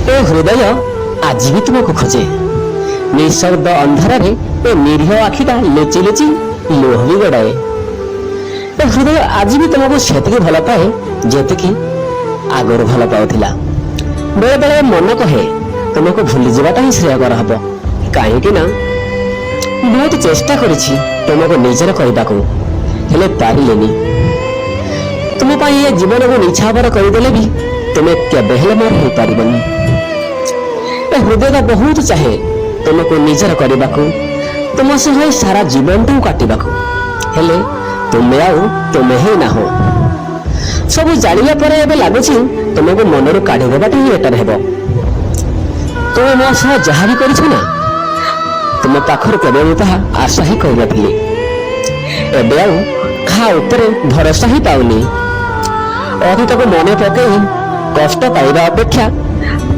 ए हृदय आज भी तुमको खोजे। निशब्द अंधार ए निरीह आखिटा लुचि लुचि लुह भी गड़ाए। ए हृदय आज भी तुमको सेतिकी भल पाए जेतिकी आगुरी भल पाउथिला। बेले बेले मन कहे तुमको भूली जावाटा ही श्रेयकर हब। कहीं ना बहुत चेष्टा करिछि तुमको निजर करबाकू हेले पारिलेनी। तुम पाई ये जीवन को निछावर करदेले भी तुम्हें केबे हेले मोर हो पारिबनी। ए हृदय बहुत चाहे तुमको निजर करबाकू तुम सह सारा जीवन टू काटिबाकू हेले तुमे आउ तुमे ही ना हो। सब जानिला परे एबे लागुछि तुमको मनरू काढी देबाटा ही बेटर हेबो। तुम मो सह जहा भी करिछ ना तुम पाखर केबे मु ताहा आशा ही करि नथिली। एबे आउ खा ऊपर भरोसा ही पाउनी। अतीत को मन पकई कष्ट पाइबा अपेक्षा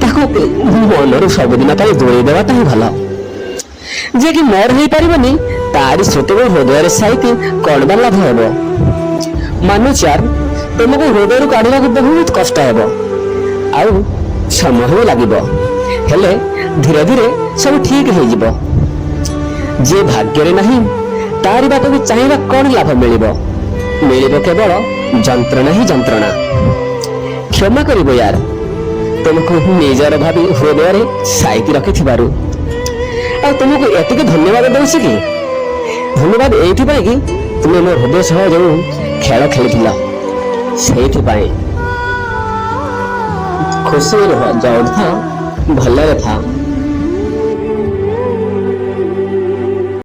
ताको मनरू सबुदिन पाई जोड़ी देवाटा ही भल। जे कि मोर हो पारिबनी तारी स्मृति को हृदय साइति कौन बा लाभ हेबो। मानुच यार तुमको हृदय काढ़ा बहुत कष्ट हेबो आउ समय भी लागिबो हेले धीरे धीरे सब ठीक हो जिवो। जे भाग्य नहीं तारी बात को चाहिए कौन लाभ मिलिबो। मिलिबो केवल जंत्रणा ही जंत्रणा। क्षमा करिबो यार तुमको निजर भावी हृदय साइति रखि तुमको एतिक धन्यवाद दउछि कि धन्यवाद एथि पाई कि तुमे मोर हृदय सह जो खेल खेलिथिला सेथि पाई। खुशी रह जाउथा भले था।